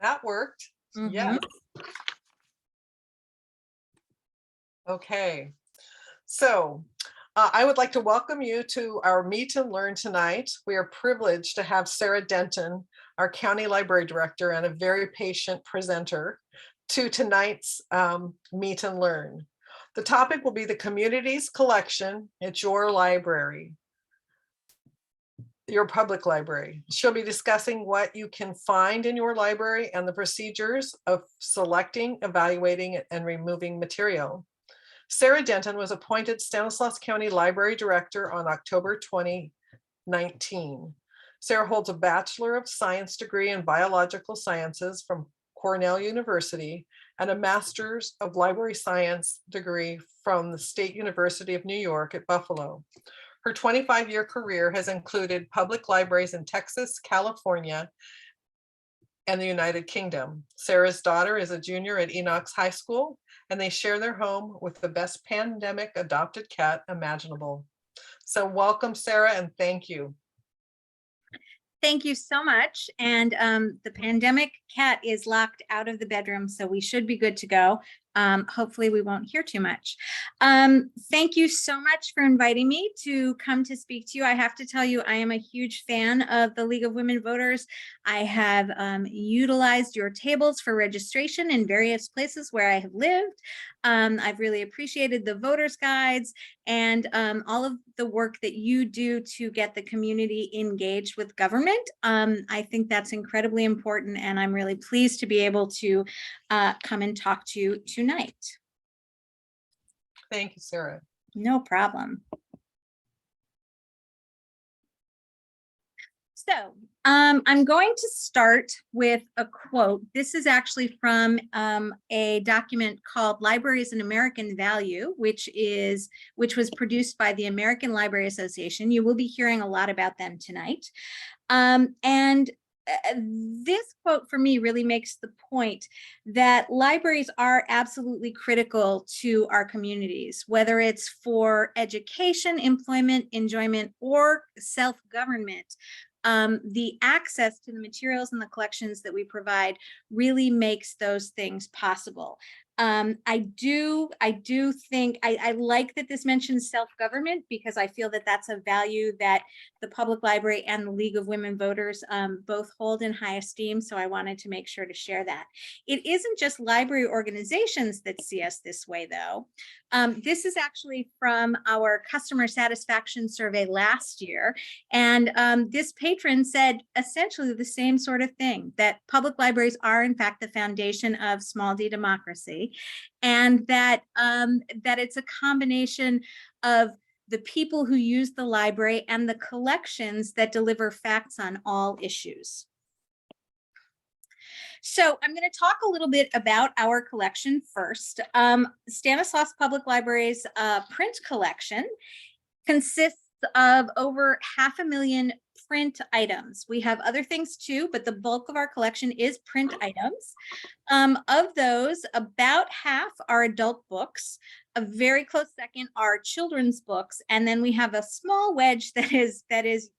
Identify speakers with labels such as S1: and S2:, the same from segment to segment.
S1: That worked. Yes. Okay. So I would like to welcome you to our Meet and Learn tonight. We are privileged to have Sarah Dentan, our County Library Director and a very patient presenter, to tonight's Meet and Learn. The topic will be the community's collection at your library, your public library. She'll be discussing what you can find in your library and the procedures of selecting, evaluating, and removing material. Sarah Dentan was appointed Stanislaus County Library Director on October 2019. Sarah holds a Bachelor of Science degree in Biological Sciences from Cornell University and a Master's of Library Science degree from the State University of New York at Buffalo. Her 25-year career has included public libraries in Texas, California, and the United Kingdom. Sarah's daughter is a junior at Enoch's High School, and they share their home with the best pandemic adopted cat imaginable. So welcome, Sarah, and thank you.
S2: Thank you so much. And the pandemic cat is locked out of the bedroom, so we should be good to go. Hopefully we won't hear too much. Thank you so much for inviting me to come to speak to you. I have to tell you, I am a huge fan of the League of Women Voters. I have utilized your tables for registration in various places where I have lived. I've really appreciated the voters guides and all of the work that you do to get the community engaged with government. I think that's incredibly important, and I'm really pleased to be able to come and talk to you tonight.
S1: Thank you, Sarah.
S2: No problem. So I'm going to start with a quote. This is actually from a document called Libraries and American Value, which was produced by the American Library Association. You will be hearing a lot about them tonight. This quote for me really makes the point that libraries are absolutely critical to our communities, whether it's for education, employment, enjoyment, or self-government. The access to the materials and the collections that we provide really makes those things possible. I do think I like that this mentions self-government, because I feel that that's a value that the Public Library and the League of Women Voters both hold in high esteem. So I wanted to make sure to share that. It isn't just library organizations that see us this way, though. This is actually from our customer satisfaction survey last year. And this patron said essentially the same sort of thing, that public libraries are in fact the foundation of small d democracy. And that it's a combination of the people who use the library and the collections that deliver facts on all issues. So I'm going to talk a little bit about our collection first. Stanislaus Public Library's print collection consists of over 500,000 print items. We have other things too, but the bulk of our collection is print items. Of those, about half are adult books. A very close second are children's books, and then we have a small wedge that is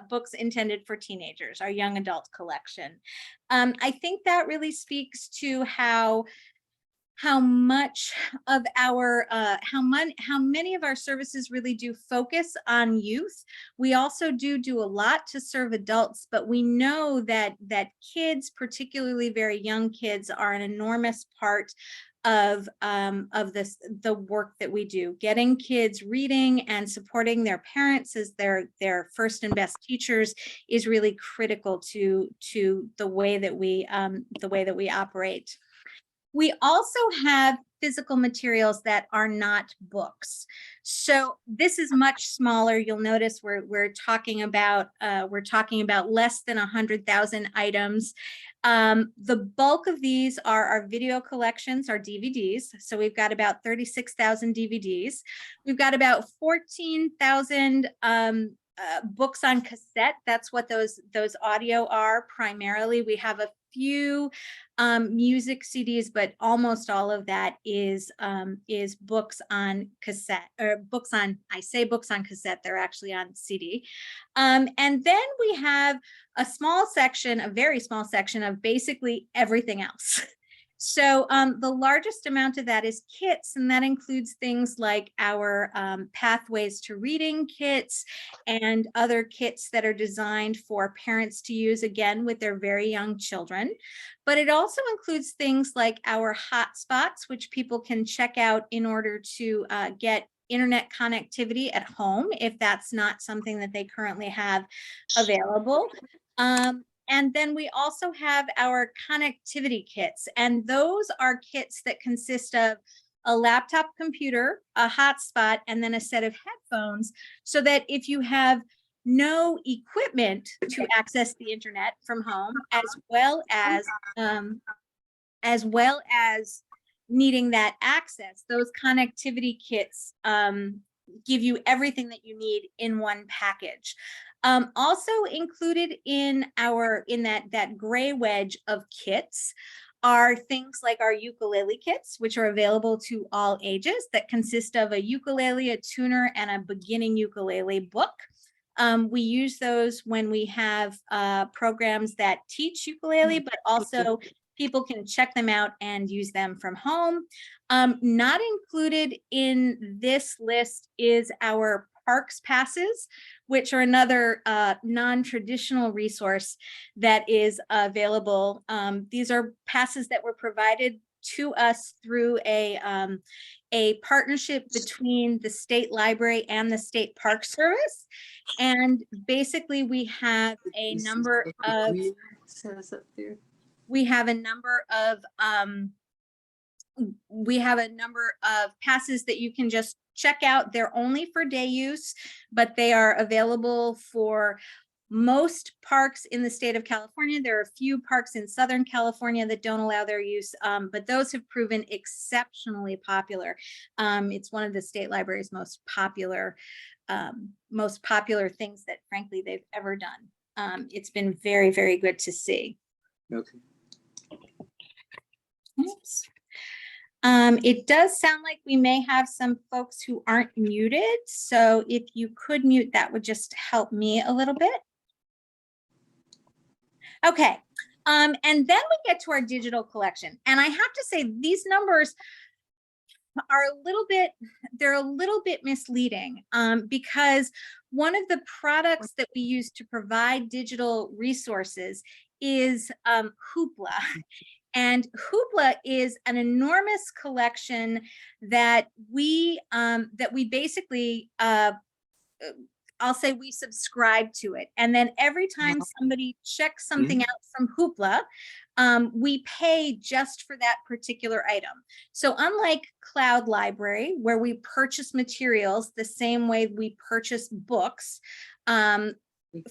S2: books intended for teenagers, our young adult collection. I think that really speaks to how much of our how many of our services really do focus on youth. We also do a lot to serve adults, but we know that kids, particularly very young kids, are an enormous part of the work that we do. Getting kids reading and supporting their parents as their first and best teachers is really critical to the way that we operate. We also have physical materials that are not books. So this is much smaller. You'll notice we're talking about less than 100,000 items. The bulk of these are our video collections, our DVDs. So we've got about 36,000 DVDs. We've got about 14,000 books on cassette. That's what those audio are primarily. We have a few music CDs, but almost all of that is books on cassette, or books on, I say books on cassette, they're actually on CD. And then we have a small section, a very small section of basically everything else. So the largest amount of that is kits, and that includes things like our Pathways to Reading kits and other kits that are designed for parents to use, again, with their very young children. But it also includes things like our hotspots, which people can check out in order to get internet connectivity at home if that's not something that they currently have available. And then we also have our connectivity kits, and those are kits that consist of a laptop computer, a hotspot, and then a set of headphones, so that if you have no equipment to access the internet from home, as well as needing that access, those connectivity kits give you everything that you need in one package. Also included in that gray wedge of kits are things like our ukulele kits, which are available to all ages, that consist of a ukulele, a tuner, and a beginning ukulele book. We use those when we have programs that teach ukulele, but also people can check them out and use them from home. Not included in this list is our parks passes, which are another non-traditional resource that is available. These are passes that were provided to us through a partnership between the State Library and the State Park Service. And basically we have a number of passes that you can just check out. They're only for day use, but they are available for most parks in the state of California. There are a few parks in Southern California that don't allow their use, but those have proven exceptionally popular. It's one of the state library's most popular things that, frankly, they've ever done. It's been very, very good to see.
S3: Okay.
S2: Oops. It does sound like we may have some folks who aren't muted. So if you could mute, that would just help me a little bit. Okay. And then we get to our digital collection. And I have to say, these numbers are they're a little bit misleading, because one of the products that we use to provide digital resources is Hoopla. And Hoopla is an enormous collection that we basically, I'll say we subscribe to it. And then every time somebody checks something out from Hoopla, we pay just for that particular item. So unlike Cloud Library, where we purchase materials the same way we purchase books,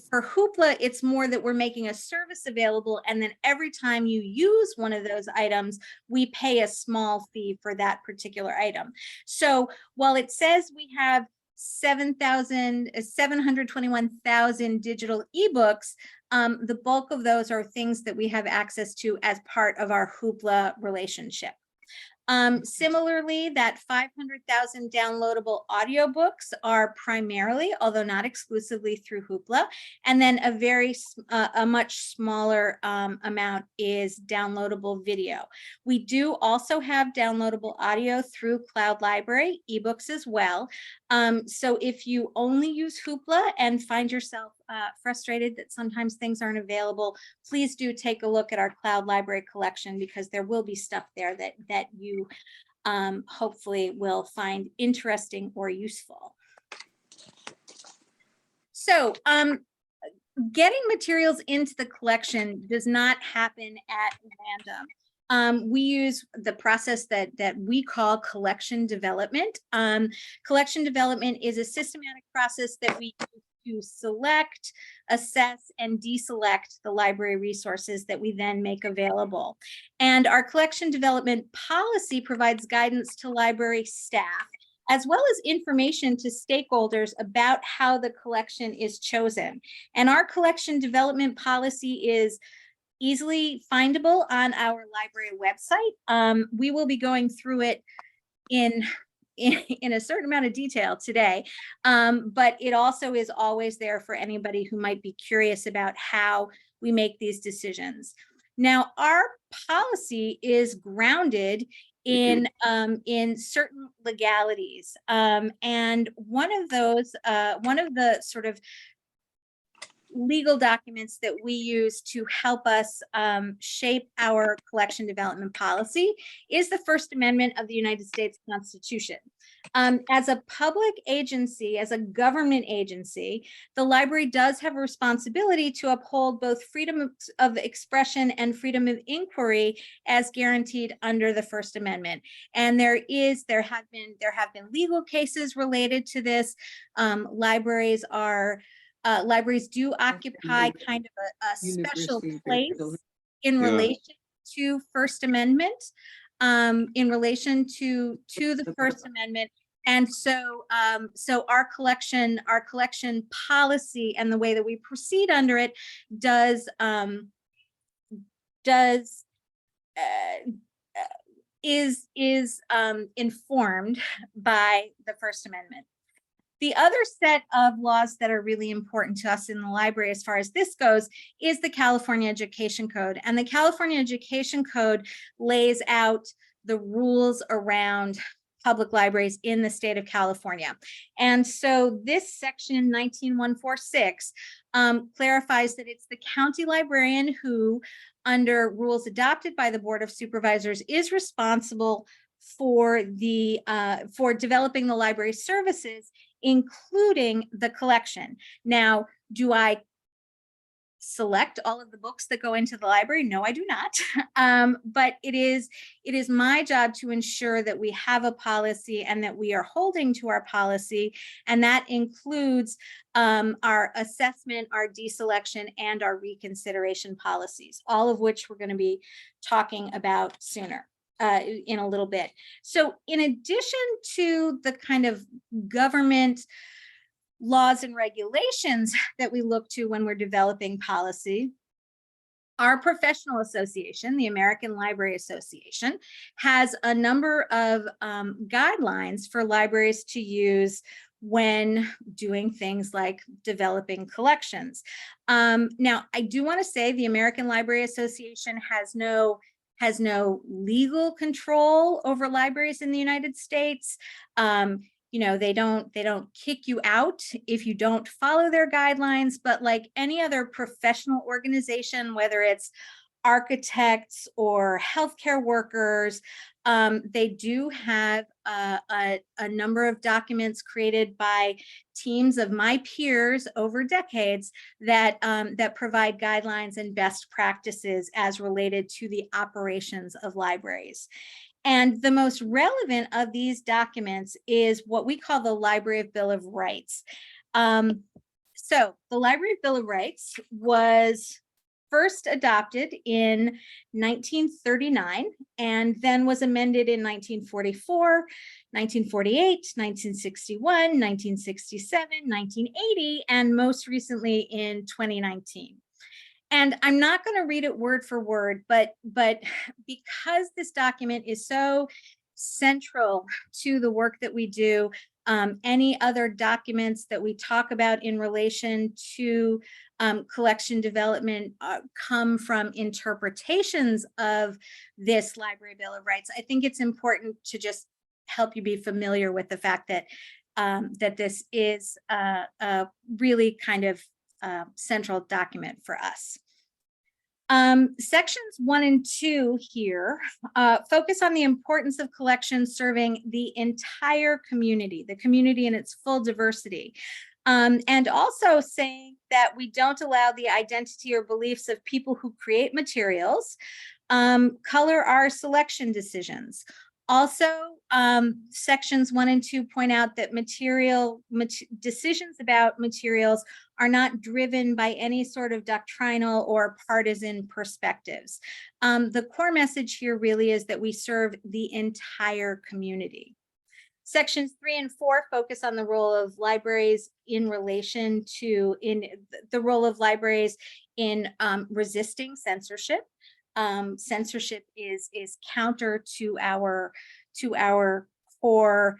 S2: for Hoopla, it's more that we're making a service available, and then every time you use one of those items, we pay a small fee for that particular item. So while it says we have 721,000 digital ebooks, the bulk of those are things that we have access to as part of our Hoopla relationship. Similarly, that 500,000 downloadable audiobooks are primarily, although not exclusively, through Hoopla. And then a much smaller amount is downloadable video. We do also have downloadable audio through Cloud Library, ebooks as well. So if you only use Hoopla and find yourself frustrated that sometimes things aren't available, please do take a look at our Cloud Library collection, because there will be stuff there that you hopefully will find interesting or useful. So getting materials into the collection does not happen at random. We use the process that we call collection development. Collection development is a systematic process that we use to select, assess, and deselect the library resources that we then make available. And our collection development policy provides guidance to library staff, as well as information to stakeholders about how the collection is chosen. And our collection development policy is easily findable on our library website. We will be going through it in a certain amount of detail today, but it also is always there for anybody who might be curious about how we make these decisions. Now, our policy is grounded in certain legalities, and one of the sort of legal documents that we use to help us shape our collection development policy is the First Amendment of the United States Constitution. As a public agency, as a government agency, the library does have a responsibility to uphold both freedom of expression and freedom of inquiry as guaranteed under the First Amendment. And there have been legal cases related to this. Libraries do occupy kind of a special place in relation to First Amendment, in relation to the First Amendment. And so our collection policy and the way that we proceed under it is informed by the First Amendment. The other set of laws that are really important to us in the library as far as this goes is the California Education Code. And the California Education Code lays out the rules around public libraries in the state of California. And so this section 19146 clarifies that it's the county librarian who, under rules adopted by the Board of Supervisors, is responsible for developing the library services, including the collection. Now, do I select all of the books that go into the library? No, I do not. But it is my job to ensure that we have a policy and that we are holding to our policy. And that includes our assessment, our deselection, and our reconsideration policies, all of which we're going to be talking about sooner. In a little bit. So in addition to the kind of government laws and regulations that we look to when we're developing policy, our professional association, the American Library Association, has a number of guidelines for libraries to use when doing things like developing collections. Now, I do want to say the American Library Association has no legal control over libraries in the United States. They don't kick you out if you don't follow their guidelines, but like any other professional organization, whether it's architects or healthcare workers, they do have a number of documents created by teams of my peers over decades that provide guidelines and best practices as related to the operations of libraries. And the most relevant of these documents is what we call the Library Bill of Rights. So the Library Bill of Rights was first adopted in 1939 and then was amended in 1944, 1948, 1961, 1967, 1980, and most recently in 2019. And I'm not going to read it word for word, but because this document is so central to the work that we do, any other documents that we talk about in relation to collection development come from interpretations of this Library Bill of Rights. I think it's important to just help you be familiar with the fact that that this is a really kind of central document for us. Sections 1 and 2 here focus on the importance of collections serving the entire community, the community in its full diversity, and also saying that we don't allow the identity or beliefs of people who create materials color our selection decisions. Also, sections 1 and 2 point out that decisions about materials are not driven by any sort of doctrinal or partisan perspectives. The core message here really is that we serve the entire community. Sections 3 and 4 focus on the role of libraries in relation to the role of libraries in resisting censorship. Censorship is counter to our core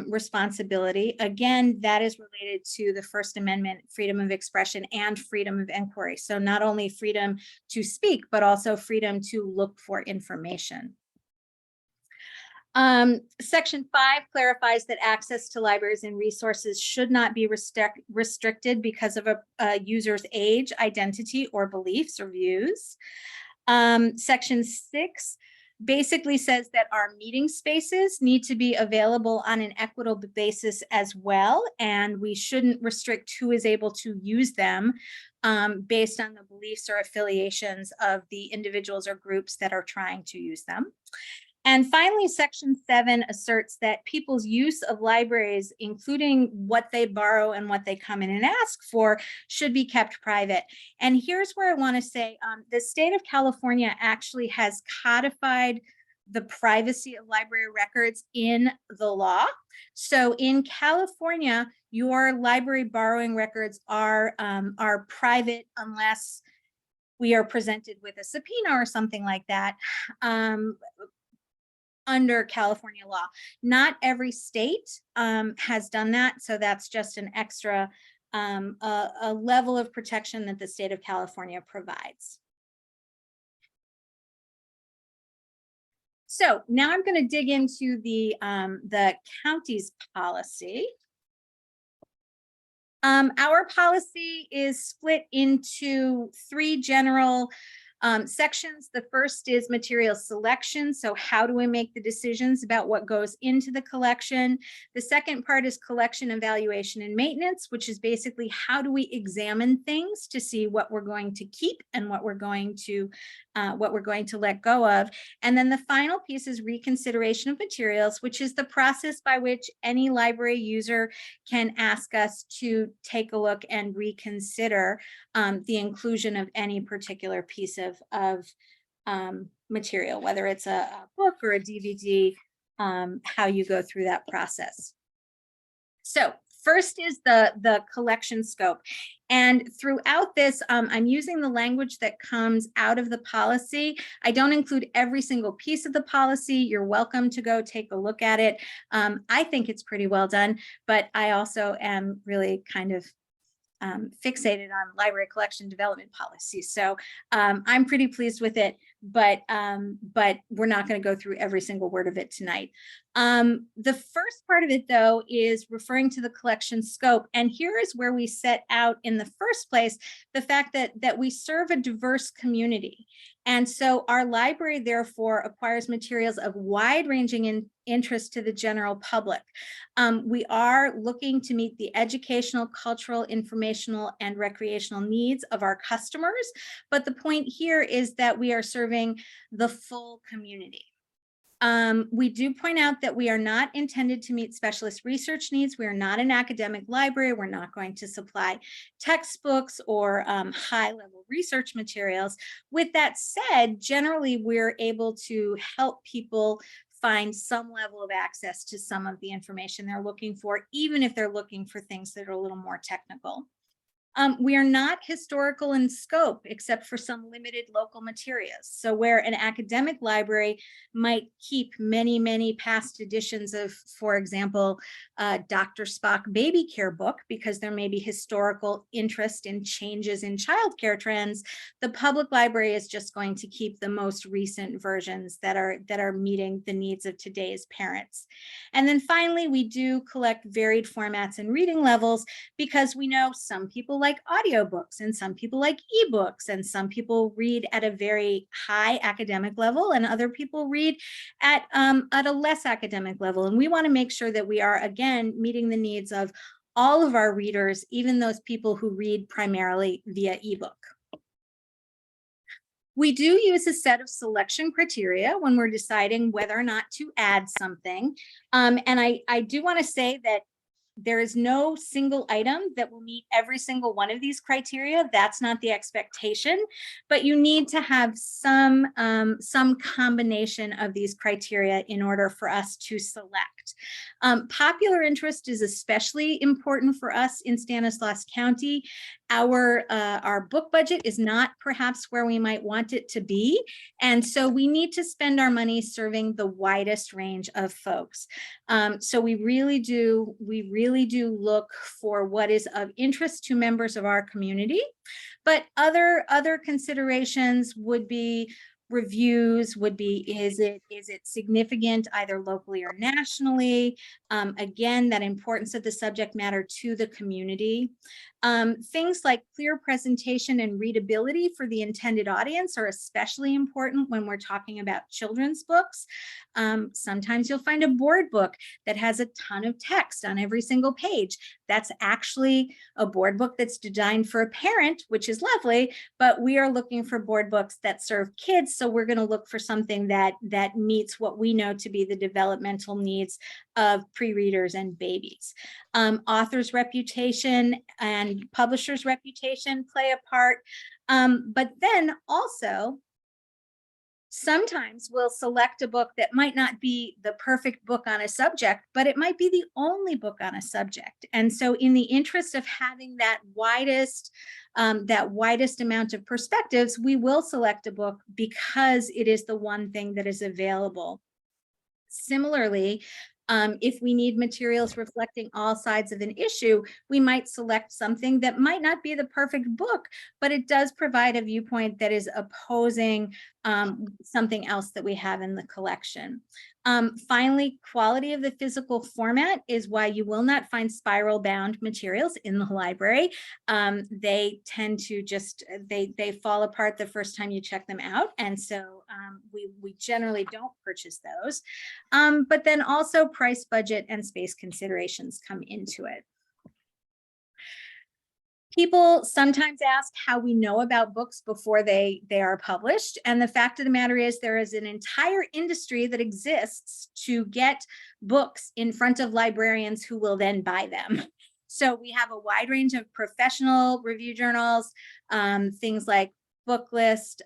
S2: responsibility. Again, that is related to the First Amendment, freedom of expression and freedom of inquiry. So not only freedom to speak, but also freedom to look for information. Section 5 clarifies that access to libraries and resources should not be restricted because of a user's age, identity, or beliefs or views. Section 6 basically says that our meeting spaces need to be available on an equitable basis as well, and we shouldn't restrict who is able to use them based on the beliefs or affiliations of the individuals or groups that are trying to use them. And finally, Section 7 asserts that people's use of libraries, including what they borrow and what they come in and ask for, should be kept private. And here's where I want to say the state of California actually has codified the privacy of library records in the law. So in California, your library borrowing records are private unless we are presented with a subpoena or something like that. Under California law. Not every state has done that, so that's just an extra a level of protection that the state of California provides. So now I'm going to dig into the county's policy. Our policy is split into 3 general sections. The first is material selection. So how do we make the decisions about what goes into the collection? The second part is collection, evaluation, and maintenance, which is basically how do we examine things to see what we're going to keep and what we're going to let go of. And then the final piece is reconsideration of materials, which is the process by which any library user can ask us to take a look and reconsider the inclusion of any particular piece of material, whether it's a book or a DVD, how you go through that process. So first is the collection scope. And throughout this, I'm using the language that comes out of the policy. I don't include every single piece of the policy. You're welcome to go take a look at it. I think it's pretty well done, but I also am really kind of fixated on library collection development policy. So I'm pretty pleased with it, but we're not going to go through every single word of it tonight. The first part of it, though, is referring to the collection scope. And here is where we set out in the first place the fact that we serve a diverse community. And so our library, therefore, acquires materials of wide-ranging interest to the general public. We are looking to meet the educational, cultural, informational, and recreational needs of our customers. But the point here is that we are serving the full community. We do point out that we are not intended to meet specialist research needs. We are not an academic library. We're not going to supply textbooks or high-level research materials. With that said, generally, we're able to help people find some level of access to some of the information they're looking for, even if they're looking for things that are a little more technical. We are not historical in scope, except for some limited local materials. So where an academic library might keep many, many past editions of, for example, Dr. Spock baby care book, because there may be historical interest in changes in childcare trends, the public library is just going to keep the most recent versions that are meeting the needs of today's parents. And then finally, we do collect varied formats and reading levels, because we know some people like audiobooks and some people like ebooks, and some people read at a very high academic level and other people read at a less academic level. And we want to make sure that we are, again, meeting the needs of all of our readers, even those people who read primarily via ebook. We do use a set of selection criteria when we're deciding whether or not to add something. And I do want to say that There is no single item that will meet every single one of these criteria. That's not the expectation, but you need to have some combination of these criteria in order for us to select. Popular interest is especially important for us in Stanislaus County. Our book budget is not perhaps where we might want it to be, and so we need to spend our money serving the widest range of folks. So we really do look for what is of interest to members of our community, but other considerations would be reviews, would be, is it significant either locally or nationally? Again, that importance of the subject matter to the community. Things like clear presentation and readability for the intended audience are especially important when we're talking about children's books. Sometimes you'll find a board book that has a ton of text on every single page. That's actually a board book that's designed for a parent, which is lovely, but we are looking for board books that serve kids. So we're going to look for something that meets what we know to be the developmental needs of pre-readers and babies. Author's reputation and publisher's reputation play a part, but then also sometimes we'll select a book that might not be the perfect book on a subject, but it might be the only book on a subject. And so in the interest of having that widest amount of perspectives, we will select a book because it is the one thing that is available. Similarly, if we need materials reflecting all sides of an issue, we might select something that might not be the perfect book, but it does provide a viewpoint that is opposing something else that we have in the collection. Finally, quality of the physical format is why you will not find spiral bound materials in the library. They tend to just, they fall apart the first time you check them out. And so we generally don't purchase those. But then also price, budget, and space considerations come into it. People sometimes ask how we know about books before they are published. And the fact of the matter is there is an entire industry that exists to get books in front of librarians who will then buy them. So we have a wide range of professional review journals, things like Booklist.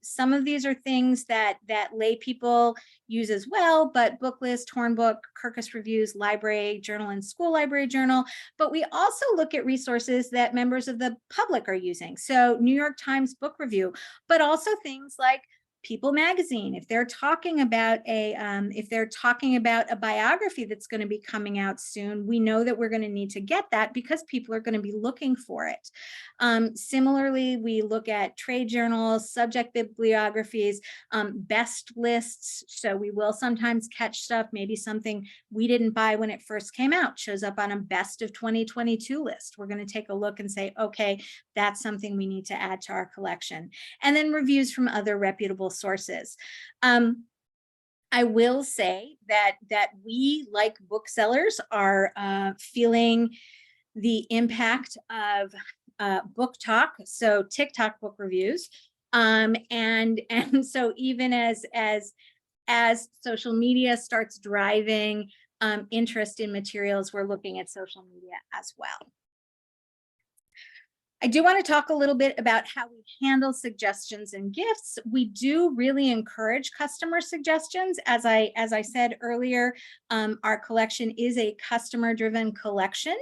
S2: Some of these are things that lay people use as well, but Booklist, Hornbook, Kirkus Reviews, Library Journal, and School Library Journal. But we also look at resources that members of the public are using. So New York Times Book Review, but also things like People Magazine. If they're talking about a biography that's going to be coming out soon, we know that we're going to need to get that because people are going to be looking for it. Similarly, we look at trade journals, subject bibliographies, best lists. So we will sometimes catch stuff, maybe something we didn't buy when it first came out, shows up on a best of 2022 list. We're going to take a look and say, okay, that's something we need to add to our collection. And then reviews from other reputable sources. I will say that we, like booksellers, are feeling the impact of book talk, so TikTok book reviews, and so even as social media starts driving interest in materials, we're looking at social media as well. I do want to talk a little bit about how we handle suggestions and gifts. We do really encourage customer suggestions. As I said earlier, our collection is a customer-driven collection.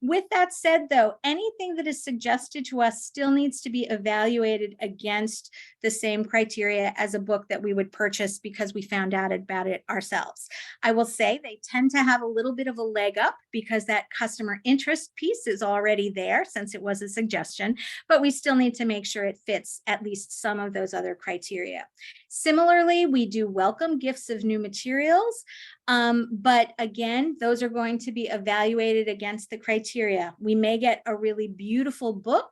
S2: With that said, though, anything that is suggested to us still needs to be evaluated against the same criteria as a book that we would purchase because we found out about it ourselves. I will say they tend to have a little bit of a leg up because that customer interest piece is already there since it was a suggestion, but we still need to make sure it fits at least some of those other criteria. Similarly, we do welcome gifts of new materials, but again, those are going to be evaluated against the criteria. We may get a really beautiful book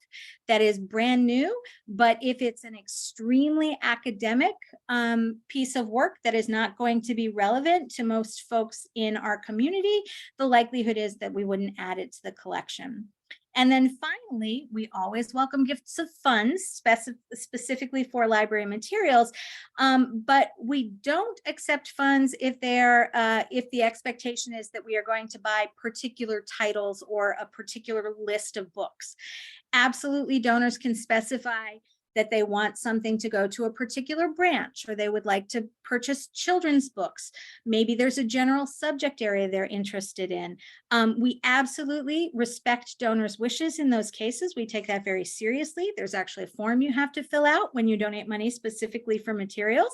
S2: that is brand new, but if it's an extremely academic piece of work that is not going to be relevant to most folks in our community, the likelihood is that we wouldn't add it to the collection. And then finally, we always welcome gifts of funds specifically for library materials, but we don't accept funds if if the expectation is that we are going to buy particular titles or a particular list of books. Absolutely, donors can specify that they want something to go to a particular branch, or they would like to purchase children's books. Maybe there's a general subject area they're interested in. We absolutely respect donors' wishes in those cases. We take that very seriously. There's actually a form you have to fill out when you donate money specifically for materials.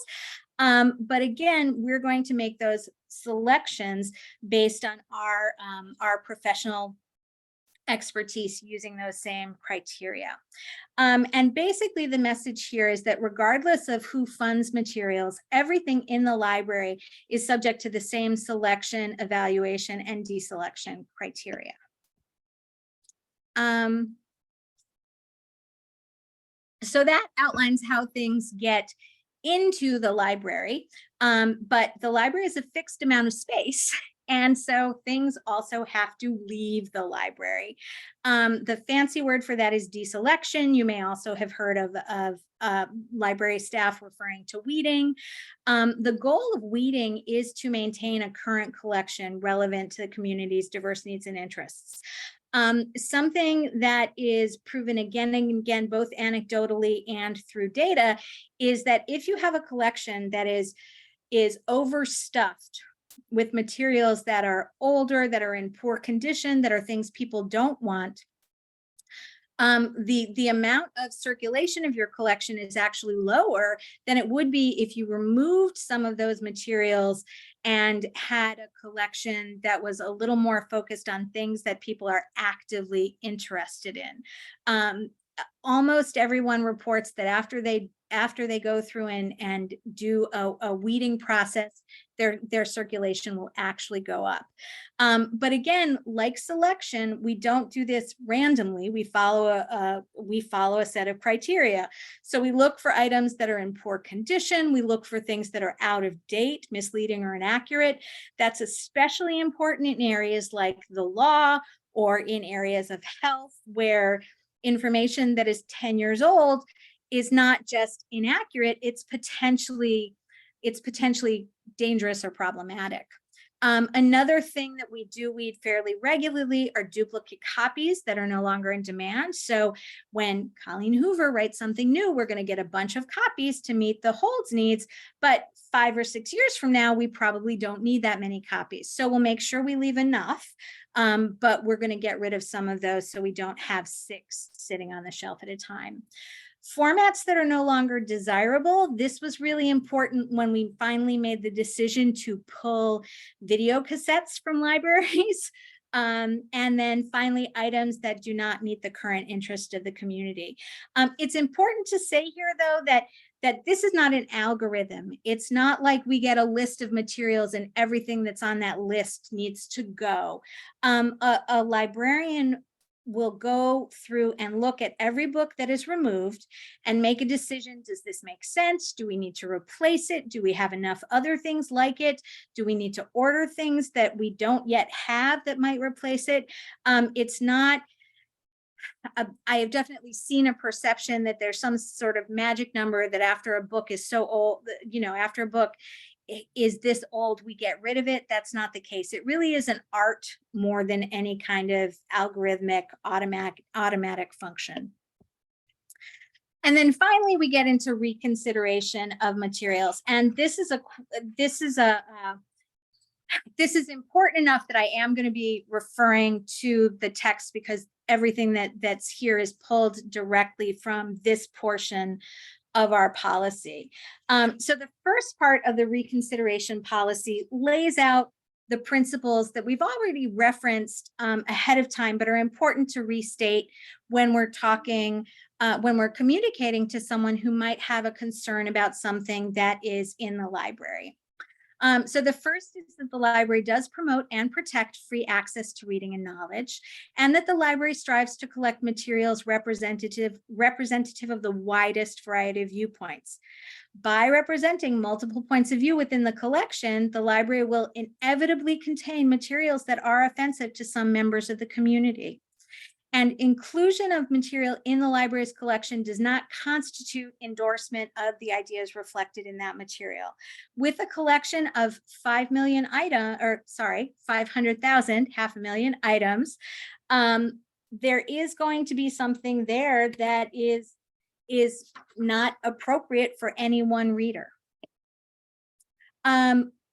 S2: But again, we're going to make those selections based on our professional expertise using those same criteria. And basically the message here is that regardless of who funds materials, everything in the library is subject to the same selection, evaluation, and deselection criteria. So that outlines how things get into the library, but the library is a fixed amount of space. And so things also have to leave the library. The fancy word for that is deselection. You may also have heard of library staff referring to weeding. The goal of weeding is to maintain a current collection relevant to the community's diverse needs and interests. Something that is proven again and again, both anecdotally and through data, is that if you have a collection that is overstuffed with materials that are older, that are in poor condition, that are things people don't want, the amount of circulation of your collection is actually lower than it would be if you removed some of those materials and had a collection that was a little more focused on things that people are actively interested in. Almost everyone reports that after they go through and do a weeding process, their circulation will actually go up. But again, like selection, we don't do this randomly. We follow a set of criteria. So we look for items that are in poor condition. We look for things that are out of date, misleading, or inaccurate. That's especially important in areas like the law or in areas of health, where information that is 10 years old is not just inaccurate, it's potentially dangerous or problematic. Another thing that we do weed fairly regularly are duplicate copies that are no longer in demand. So when Colleen Hoover writes something new, we're going to get a bunch of copies to meet the holds needs, but 5 or 6 years from now, we probably don't need that many copies. So we'll make sure we leave enough, but we're going to get rid of some of those so we don't have 6 sitting on the shelf at a time. Formats that are no longer desirable. This was really important when we finally made the decision to pull video cassettes from libraries. And then finally, items that do not meet the current interest of the community. It's important to say here, though, that this is not an algorithm. It's not like we get a list of materials and everything that's on that list needs to go. A librarian will go through and look at every book that is removed and make a decision. Does this make sense? Do we need to replace it? Do we have enough other things like it? Do we need to order things that we don't yet have that might replace it? It's not, I have definitely seen a perception that there's some sort of magic number that after a book is so old, after a book is this old, we get rid of it. That's not the case. It really is an art more than any kind of algorithmic automatic function. And then finally, we get into reconsideration of materials. And this is important enough that I am going to be referring to the text, because everything that's here is pulled directly from this portion of our policy. So the first part of the reconsideration policy lays out the principles that we've already referenced ahead of time, but are important to restate when we're talking, when we're communicating to someone who might have a concern about something that is in the library. So the first is that the library does promote and protect free access to reading and knowledge, and that the library strives to collect materials representative of the widest variety of viewpoints. By representing multiple points of view within the collection, the library will inevitably contain materials that are offensive to some members of the community. And inclusion of material in the library's collection does not constitute endorsement of the ideas reflected in that material. With a collection of 5 million items, or sorry, 500,000, 500,000 items, there is going to be something there that is not appropriate for any one reader.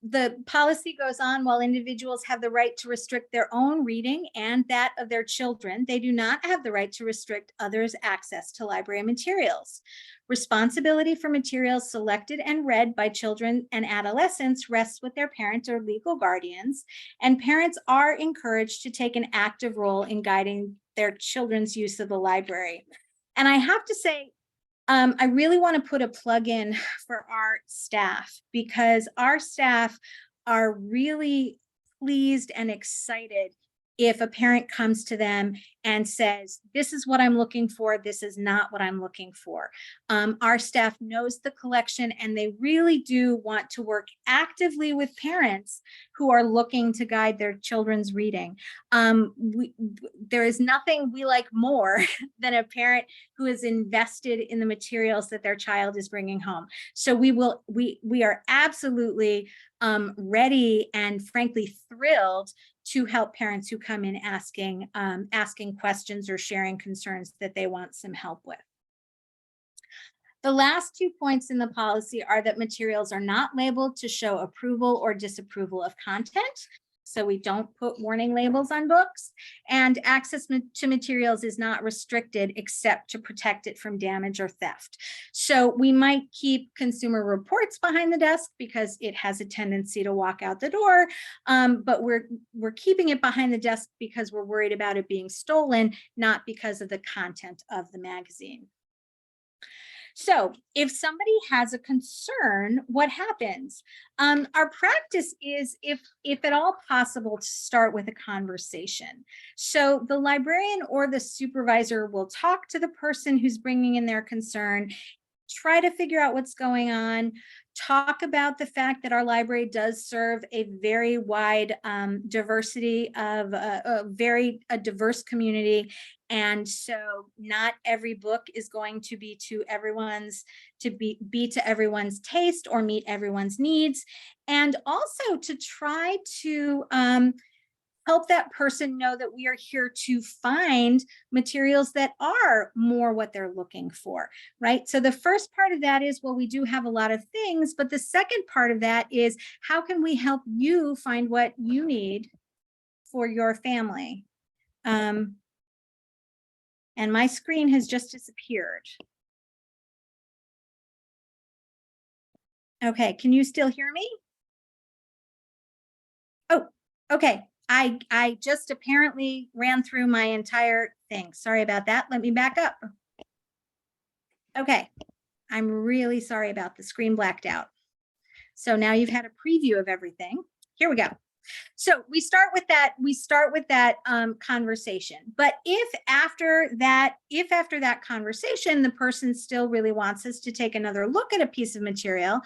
S2: The policy goes on, while individuals have the right to restrict their own reading and that of their children, they do not have the right to restrict others' access to library materials. Responsibility for materials selected and read by children and adolescents rests with their parents or legal guardians, and parents are encouraged to take an active role in guiding their children's use of the library. And I have to say, I really want to put a plug in for our staff, because our staff are really pleased and excited if a parent comes to them and says, this is what I'm looking for, this is not what I'm looking for. Our staff knows the collection, and they really do want to work actively with parents who are looking to guide their children's reading. There is nothing we like more than a parent who is invested in the materials that their child is bringing home. So we are absolutely ready and frankly thrilled to help parents who come in asking questions or sharing concerns that they want some help with. The last 2 points in the policy are that materials are not labeled to show approval or disapproval of content. So we don't put warning labels on books, and access to materials is not restricted except to protect it from damage or theft. So we might keep consumer reports behind the desk because it has a tendency to walk out the door, but we're keeping it behind the desk because we're worried about it being stolen, not because of the content of the magazine. So if somebody has a concern, what happens? Our practice is, if at all possible, to start with a conversation. So the librarian or the supervisor will talk to the person who's bringing in their concern, try to figure out what's going on, talk about the fact that our library does serve a very wide diversity of a diverse community. And so not every book is going to be to everyone's taste or meet everyone's needs. And also to try to help that person know that we are here to find materials that are more what they're looking for, right? So the first part of that is, well, we do have a lot of things, but the second part of that is, how can we help you find what you need for your family? And my screen has just disappeared. Okay, can you still hear me? Oh, okay. I just apparently ran through my entire thing. Sorry about that. Let me back up. Okay, I'm really sorry about the screen blacked out. So now you've had a preview of everything. Here we go. So we start with that conversation. But if after that conversation, the person still really wants us to take another look at a piece of material,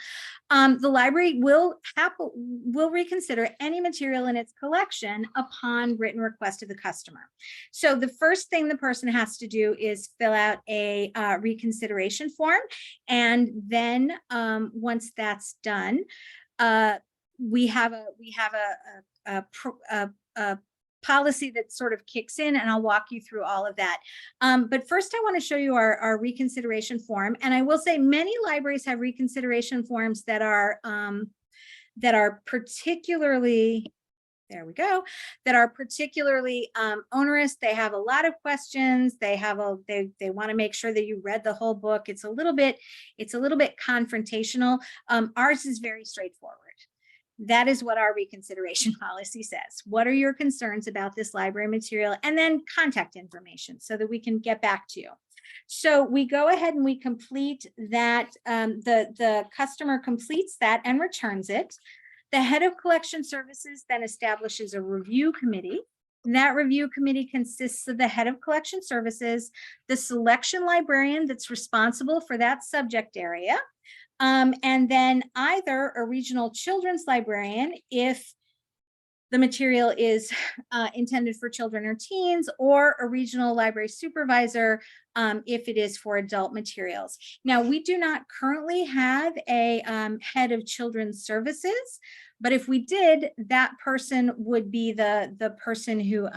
S2: the library will reconsider any material in its collection upon written request of the customer. So the first thing the person has to do is fill out a reconsideration form, and then once that's done, we have a policy that sort of kicks in, and I'll walk you through all of that. But first I want to show you our reconsideration form. And I will say many libraries have reconsideration forms that are particularly, there we go, that are particularly onerous. They have a lot of questions. They want to make sure that you read the whole book. It's a little bit confrontational. Ours is very straightforward. That is what our reconsideration policy says. What are your concerns about this library material? And then contact information so that we can get back to you. So we go ahead and we complete that. The customer completes that and returns it. The head of collection services then establishes a review committee. And that review committee consists of the head of collection services, the selection librarian that's responsible for that subject area, and then either a regional children's librarian if the material is intended for children or teens, or a regional library supervisor if it is for adult materials. Now, we do not currently have a head of children's services, but if we did, that person would be the person who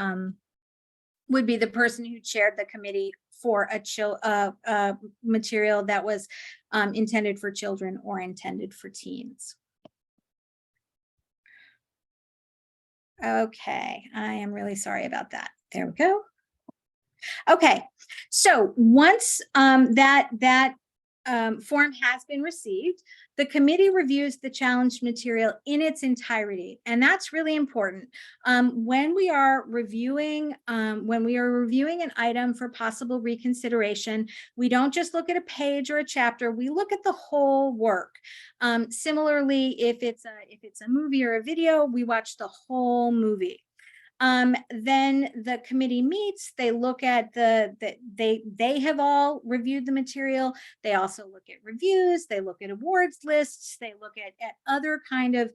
S2: chaired the committee for a material that was intended for children or intended for teens. Okay, I am really sorry about that. There we go. Okay, so once that form has been received, the committee reviews the challenged material in its entirety, and that's really important. When we are reviewing an item for possible reconsideration, we don't just look at a page or a chapter. We look at the whole work. Similarly, if it's a movie or a video, we watch the whole movie. Then the committee meets, they look at they have all reviewed the material. They also look at reviews, they look at awards lists, they look at other kind of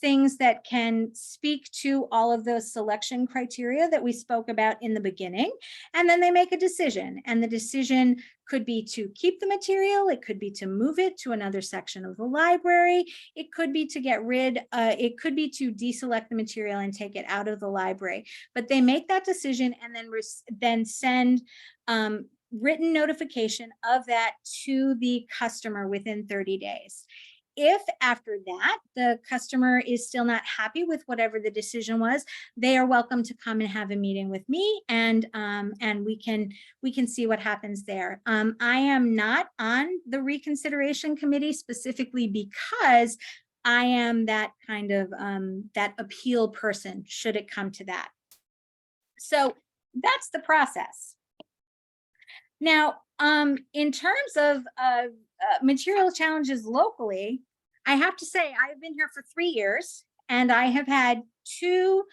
S2: things that can speak to all of those selection criteria that we spoke about in the beginning. And then they make a decision, and the decision could be to keep the material, it could be to move it to another section of the library, it could be to get rid, it could be to deselect the material and take it out of the library. But they make that decision and then send written notification of that to the customer within 30 days. If after that the customer is still not happy with whatever the decision was, they are welcome to come and have a meeting with me, and we can see what happens there. I am not on the reconsideration committee specifically because I am that kind of that appeal person should it come to that. So that's the process. Now, in terms of material challenges locally, I have to say I've been here for 3 years and I have had 2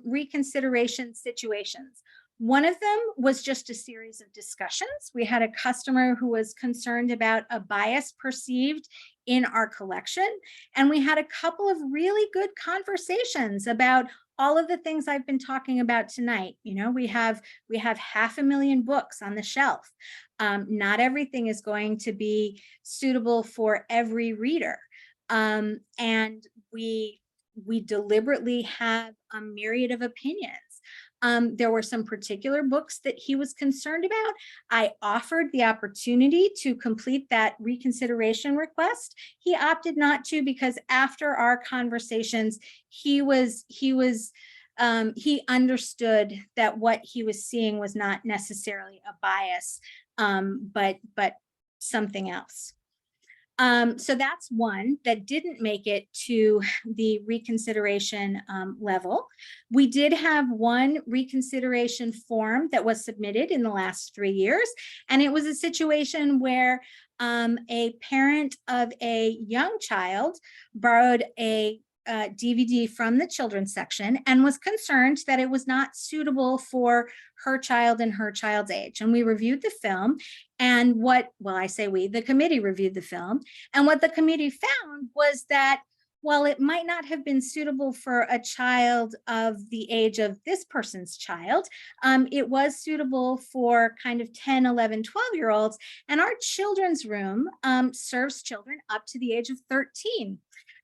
S2: reconsideration situations. One of them was just a series of discussions. We had a customer who was concerned about a bias perceived in our collection, and we had a couple of really good conversations about all of the things I've been talking about tonight. You know, we have 500,000 books on the shelf. Not everything is going to be suitable for every reader. And we deliberately have a myriad of opinions. There were some particular books that he was concerned about. I offered the opportunity to complete that reconsideration request. He opted not to because after our conversations, he understood that what he was seeing was not necessarily a bias, but something else. So that's one that didn't make it to the reconsideration level. We did have one reconsideration form that was submitted in the last 3 years, and it was a situation where a parent of a young child borrowed a DVD from the children's section and was concerned that it was not suitable for her child and her child's age. And we reviewed the film, and the committee reviewed the film, and what the committee found was that while it might not have been suitable for a child of the age of this person's child, it was suitable for kind of 10, 11, 12-year-olds. And our children's room serves children up to the age of 13.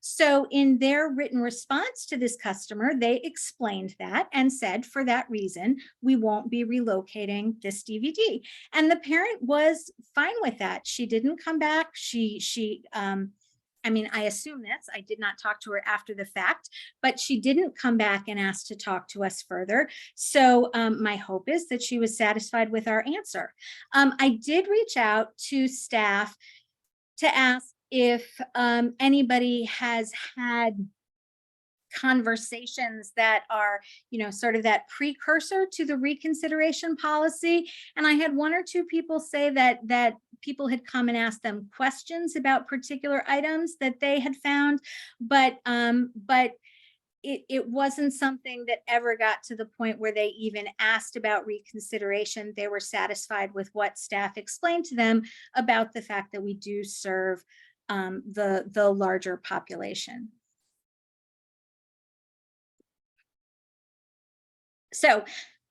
S2: So in their written response to this customer, they explained that and said, for that reason, we won't be relocating this DVD. And the parent was fine with that. She didn't come back. I mean, I assume this, I did not talk to her after the fact, but she didn't come back and ask to talk to us further. So my hope is that she was satisfied with our answer. I did reach out to staff to ask if anybody has had conversations that are, sort of that precursor to the reconsideration policy. And I had 1 or 2 people say that people had come and asked them questions about particular items that they had found, but it wasn't something that ever got to the point where they even asked about reconsideration. They were satisfied with what staff explained to them about the fact that we do serve the larger population. So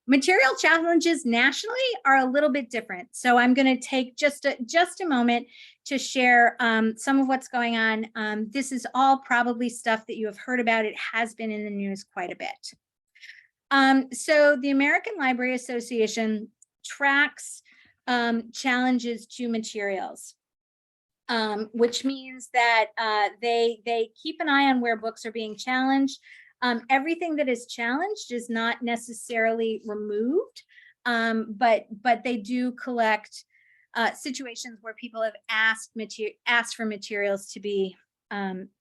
S2: material challenges nationally are a little bit different. So I'm going to take just a moment to share some of what's going on. This is all probably stuff that you have heard about. It has been in the news quite a bit. So the American Library Association tracks challenges to materials, which means that they keep an eye on where books are being challenged. Everything that is challenged is not necessarily removed, but they do collect situations where people have asked for materials to be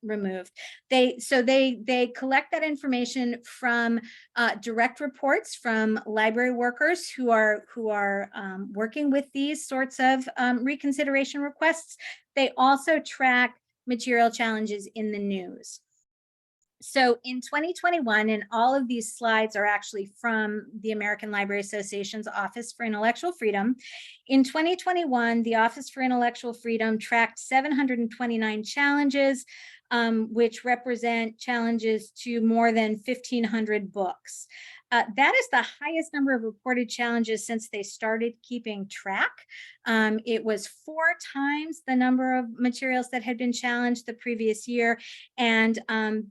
S2: removed. They collect that information from direct reports from library workers who are working with these sorts of reconsideration requests. They also track material challenges in the news. So in 2021, and all of these slides are actually from the American Library Association's Office for Intellectual Freedom. In 2021, the Office for Intellectual Freedom tracked 729 challenges, which represent challenges to more than 1,500 books. That is the highest number of reported challenges since they started keeping track. It was 4 times the number of materials that had been challenged the previous year. And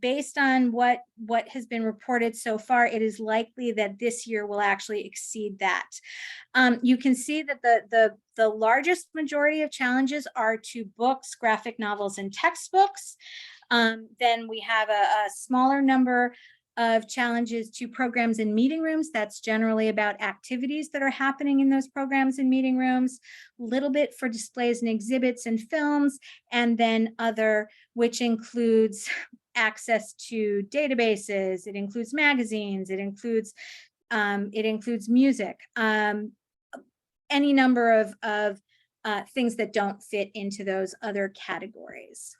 S2: based on what has been reported so far, it is likely that this year will actually exceed that. You can see that the largest majority of challenges are to books, graphic novels, and textbooks. Then we have a smaller number of challenges to programs in meeting rooms. That's generally about activities that are happening in those programs in meeting rooms, a little bit for displays and exhibits and films, and then other, which includes access to databases, it includes magazines, it includes music, any number of things that don't fit into those other categories.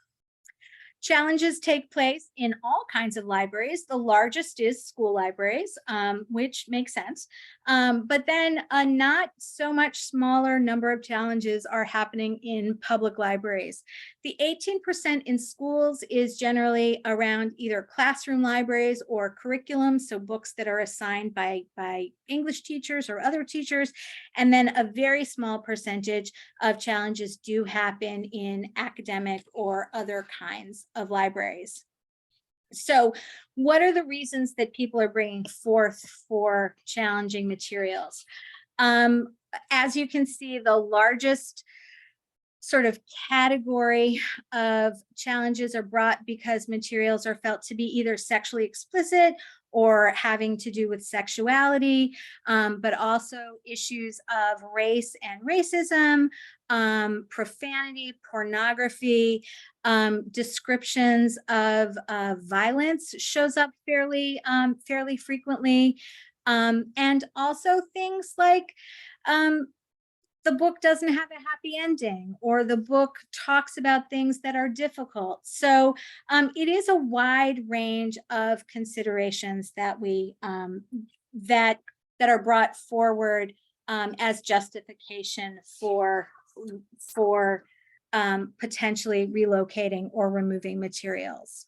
S2: Challenges take place in all kinds of libraries. The largest is school libraries, which makes sense. But then a not so much smaller number of challenges are happening in public libraries. The 18% in schools is generally around either classroom libraries or curriculum, so books that are assigned by English teachers or other teachers. And then a very small percentage of challenges do happen in academic or other kinds of libraries. So what are the reasons that people are bringing forth for challenging materials? As you can see, the largest sort of category of challenges are brought because materials are felt to be either sexually explicit or having to do with sexuality, but also issues of race and racism, profanity, pornography, descriptions of violence shows up fairly frequently, and also things like the book doesn't have a happy ending, or the book talks about things that are difficult. So it is a wide range of considerations that we that are brought forward as justification for potentially relocating or removing materials.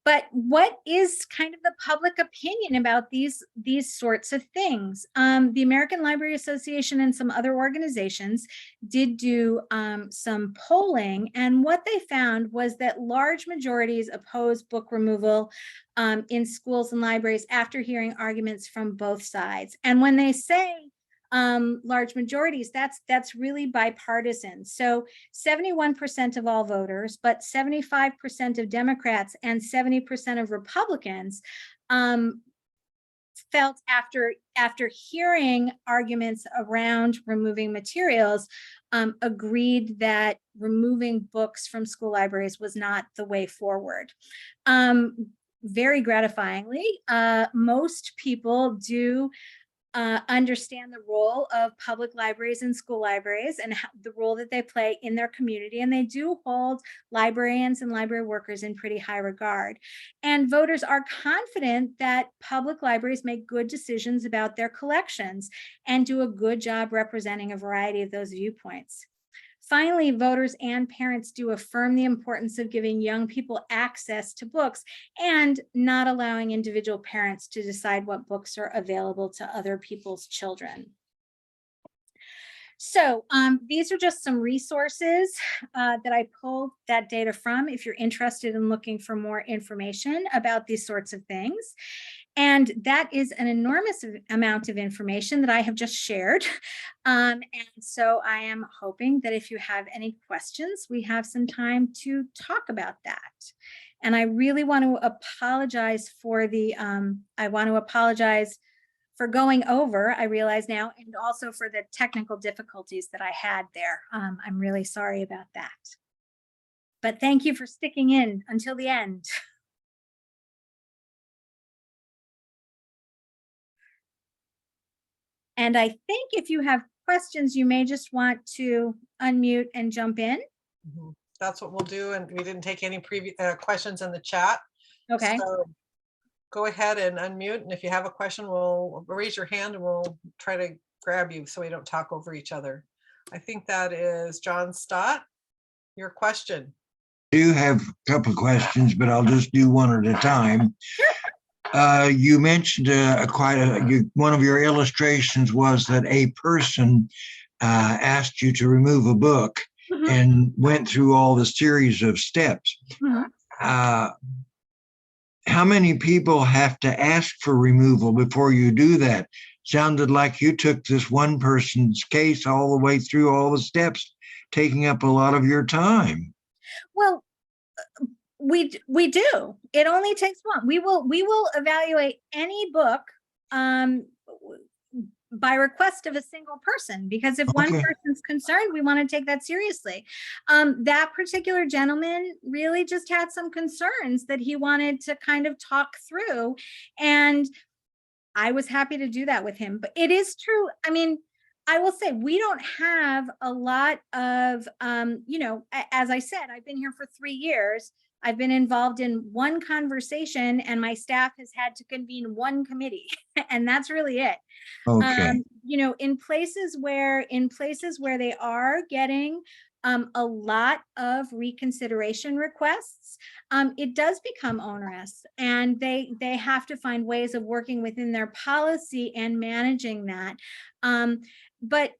S2: But what is kind of the public opinion about these sorts of things? The American Library Association and some other organizations did do some polling, and what they found was that large majorities oppose book removal in schools and libraries after hearing arguments from both sides. And when they say large majorities, that's really bipartisan. So 71% of all voters, but 75% of Democrats and 70% of Republicans felt after hearing arguments around removing materials, agreed that removing books from school libraries was not the way forward. Very gratifyingly, most people do understand the role of public libraries and school libraries and the role that they play in their community. And they do hold librarians and library workers in pretty high regard. And voters are confident that public libraries make good decisions about their collections and do a good job representing a variety of those viewpoints. Finally, voters and parents do affirm the importance of giving young people access to books and not allowing individual parents to decide what books are available to other people's children. So these are just some resources that I pulled that data from if you're interested in looking for more information about these sorts of things. And that is an enormous amount of information that I have just shared. And so I am hoping that if you have any questions, we have some time to talk about that. And I really want to apologize for the, for going over, I realize now, and also for the technical difficulties that I had there. I'm really sorry about that. But thank you for sticking in until the end. And I think if you have questions, you may just want to unmute and jump in.
S1: That's what we'll do. And we didn't take any previous questions in the chat.
S2: Okay.
S1: So go ahead and unmute. And if you have a question, we'll raise your hand and we'll try to grab you so we don't talk over each other. I think that is John Stott. Your question.
S3: I do have a couple of questions, but I'll just do one at a time. You mentioned one of your illustrations was that a person asked you to remove a book and went through all the series of steps. How many people have to ask for removal before you do that? Sounded like you took this one person's case all the way through all the steps, taking up a lot of your time.
S2: Well, we do. It only takes one. We will evaluate any book by request of a single person, because if one person's concerned, we want to take that seriously. That particular gentleman really just had some concerns that he wanted to kind of talk through, and I was happy to do that with him. But it is true. I mean, I will say we don't have a lot of, as I said, I've been here for 3 years. I've been involved in one conversation and my staff has had to convene one committee and that's really it.
S3: Okay.
S2: In places where they are getting a lot of reconsideration requests, it does become onerous, and they have to find ways of working within their policy and managing that. But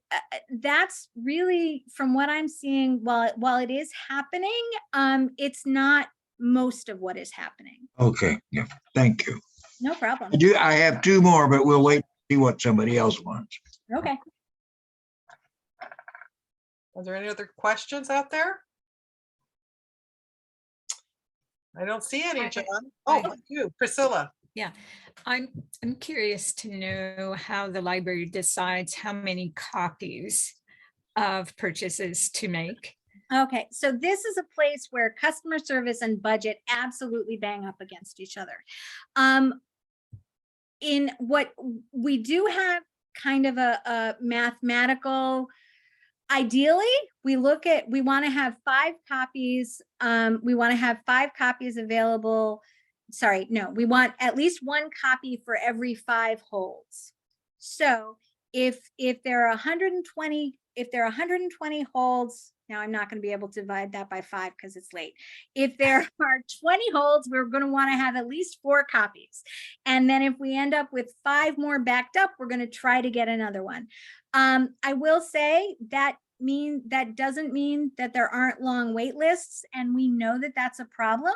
S2: that's really, from what I'm seeing, while it is happening, it's not most of what is happening.
S3: Okay. Yeah. Thank you.
S2: No problem.
S3: I have 2 more, but we'll wait to see what somebody else wants.
S2: Okay.
S1: Are there any other questions out there? I don't see any, John. Oh, you, Priscilla.
S4: Yeah, I'm curious to know how the library decides how many copies of purchases to make.
S2: Okay, so this is a place where customer service and budget absolutely bang up against each other. In what we do have kind of a mathematical, ideally, we want to have 5 copies. We want to have 5 copies available. Sorry, no, we want at least 1 copy for every 5 holds. So if there are 120 holds, now I'm not going to be able to divide that by 5 because it's late. If there are 20 holds, we're going to want to have at least 4 copies. And then if we end up with 5 more backed up, we're going to try to get another one. I will say that doesn't mean that there aren't long wait lists, and we know that that's a problem.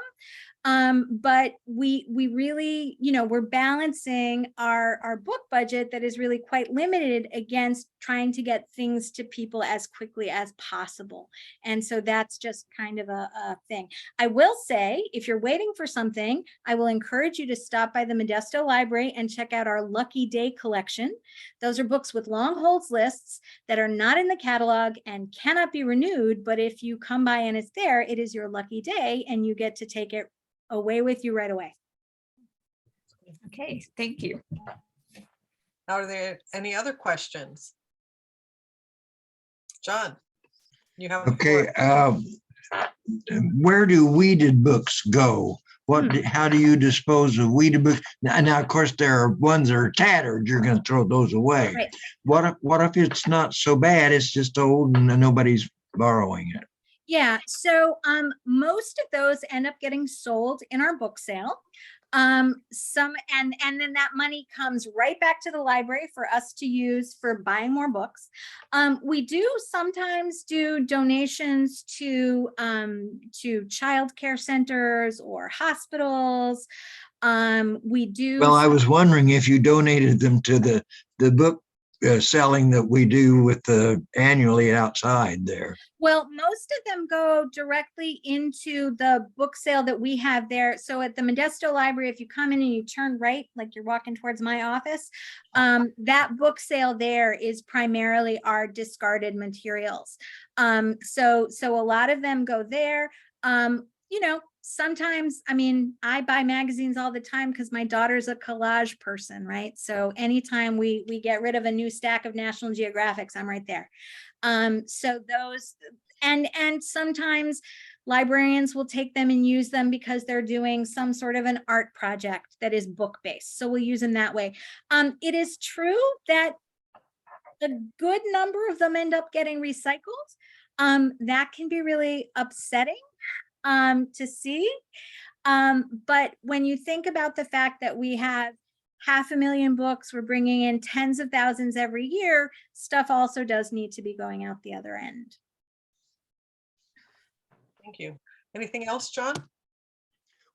S2: But we really, we're balancing our book budget that is really quite limited against trying to get things to people as quickly as possible. And so that's just kind of a thing. I will say, if you're waiting for something, I will encourage you to stop by the Modesto Library and check out our Lucky Day collection. Those are books with long holds lists that are not in the catalog and cannot be renewed. But if you come by and it's there, it is your lucky day and you get to take it away with you right away.
S4: Okay, thank you.
S1: Are there any other questions? John, you have.
S3: Okay. Where do weeded books go? How do you dispose of weeded books? Now, of course, there are ones that are tattered. You're going to throw those away.
S2: Right.
S3: What if it's not so bad? It's just old and nobody's borrowing it?
S2: Yeah, so most of those end up getting sold in our book sale. Some and then that money comes right back to the library for us to use for buying more books. We do sometimes do donations to child care centers or hospitals. We do.
S3: Well, I was wondering if you donated them to the book selling that we do with the annually outside there.
S2: Well, most of them go directly into the book sale that we have there. So at the Modesto Library, if you come in and you turn right, like you're walking towards my office, that book sale there is primarily our discarded materials. So a lot of them go there. You know, sometimes, I mean, I buy magazines all the time because my daughter's a collage person, right? So anytime we get rid of a new stack of National Geographics, I'm right there. So those, and sometimes librarians will take them and use them because they're doing some sort of an art project that is book-based. So we'll use them that way. It is true that a good number of them end up getting recycled. That can be really upsetting to see. But when you think about the fact that we have 500,000 books, we're bringing in tens of thousands every year, stuff also does need to be going out the other end.
S1: Thank you. Anything else, John?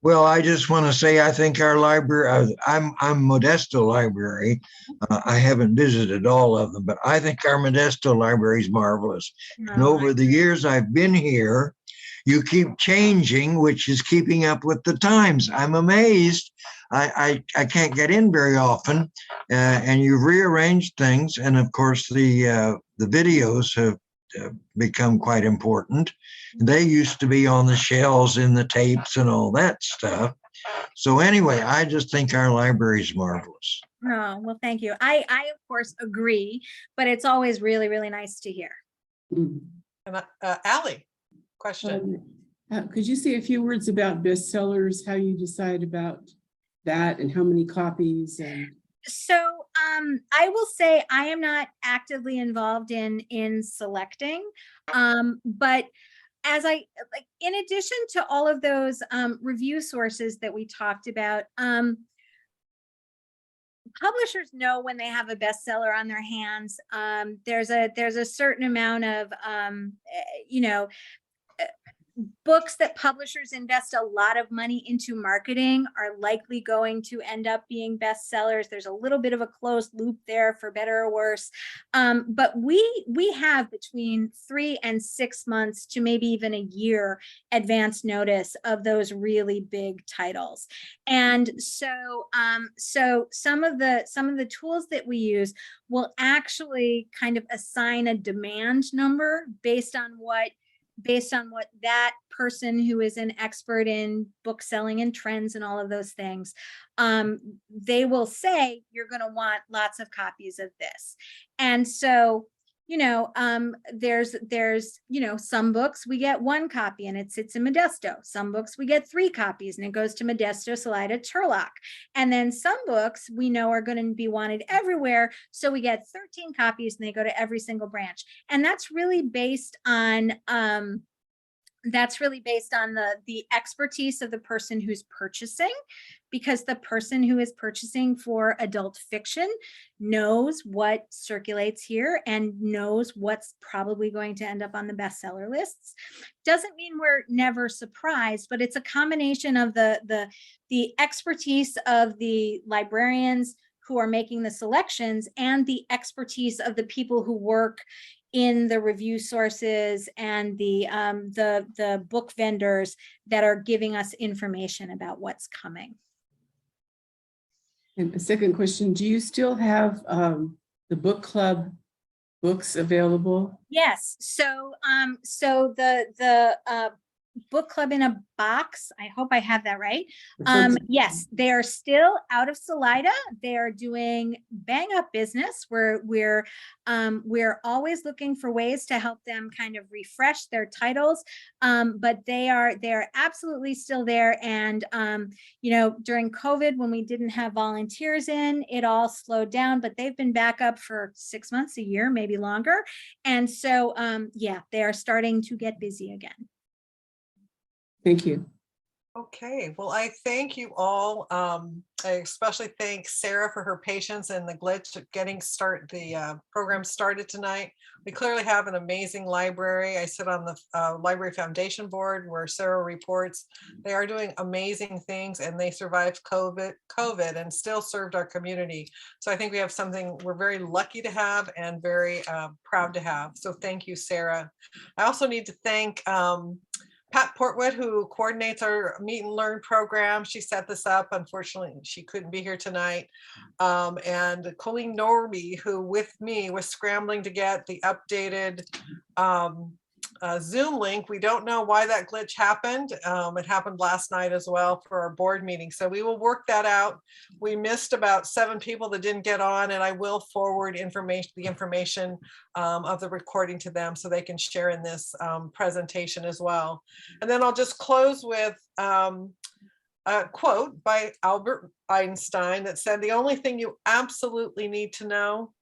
S3: Well, I just want to say, I think our library, I'm Modesto Library. I haven't visited all of them, but I think our Modesto Library is marvelous. And over the years I've been here, you keep changing, which is keeping up with the times. I'm amazed. I can't get in very often, and you've rearranged things. And of course, the videos have become quite important. They used to be on the shelves in the tapes and all that stuff. So anyway, I just think our library is marvelous.
S2: Oh, well, thank you. I of course agree, but it's always really, really nice to hear.
S1: And Allie, question.
S5: Could you say a few words about bestsellers, how you decide about that and how many copies? And
S2: so I will say I am not actively involved in selecting, but as in addition to all of those review sources that we talked about, publishers know when they have a bestseller on their hands. There's a certain amount of books that publishers invest a lot of money into marketing are likely going to end up being bestsellers. There's a little bit of a closed loop there, for better or worse. But we have between 3 and 6 months to maybe even a year advance notice of those really big titles. And so some of the tools that we use will actually kind of assign a demand number based on what that person who is an expert in book selling and trends and all of those things, they will say, you're going to want lots of copies of this. And so, there's some books we get 1 copy and it sits in Modesto. Some books we get 3 copies and it goes to Modesto, Salida, Turlock. And then some books we know are going to be wanted everywhere. So we get 13 copies and they go to every single branch. And that's really based on the expertise of the person who's purchasing, because the person who is purchasing for adult fiction knows what circulates here and knows what's probably going to end up on the bestseller lists. Doesn't mean we're never surprised, but it's a combination of the expertise of the librarians who are making the selections and the expertise of the people who work in the review sources and the book vendors that are giving us information about what's coming.
S5: a second question, do you still have the book club books available?
S2: Yes. So the Book Club in a Box. I hope I have that right.
S5: Or something.
S2: Yes, they are still out of Salida. They are doing bang up business. We're always looking for ways to help them kind of refresh their titles. But they're absolutely still there. And during COVID, when we didn't have volunteers in, it all slowed down, but they've been back up for 6 months, a year, maybe longer. And so yeah, they are starting to get busy again.
S5: Thank you.
S1: Okay, well, I thank you all. I especially thank Sarah for her patience and the glitch of getting the program started tonight. We clearly have an amazing library. I sit on the Library Foundation Board where Sarah reports. They are doing amazing things, and they survived COVID and still served our community. So I think we have something we're very lucky to have and very proud to have. So thank you, Sarah. I also need to thank Pat Portwood, who coordinates our Meet and Learn program. She set this up. Unfortunately, she couldn't be here tonight. And Colleen Norby, who with me was scrambling to get the updated Zoom link. We don't know why that glitch happened. It happened last night as well for our board meeting. So we will work that out. We missed about 7 people that didn't get on, and I will forward the information of the recording to them so they can share in this presentation as well. And then I'll just close with a quote by Albert Einstein that said, "The only thing you absolutely need to know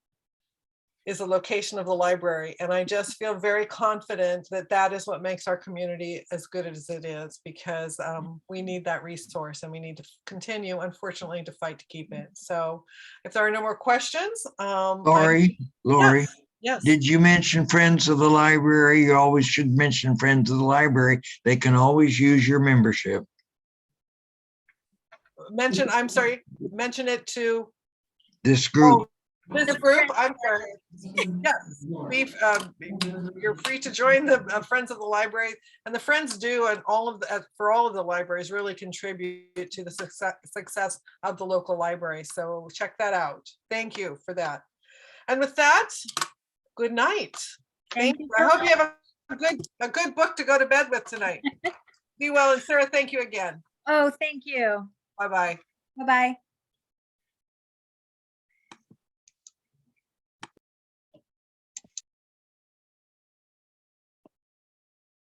S1: is the location of the library." And I just feel very confident that that is what makes our community as good as it is, because we need that resource and we need to continue, unfortunately, to fight to keep it. So if there are no more questions.
S3: Lori,
S1: Yes.
S3: did you mention Friends of the Library? You always should mention Friends of the Library. They can always use your membership.
S1: Mention it to
S3: This group.
S1: this group. I'm sorry. Yes, you're free to join the Friends of the Library, and the Friends do, and for all of the libraries really contribute to the success of the local library. So check that out. Thank you for that. And with that, good night. Thank you. I hope you have a good book to go to bed with tonight. Be well, and Sarah, thank you again.
S2: Oh, thank you.
S1: Bye-bye.
S2: Bye-bye.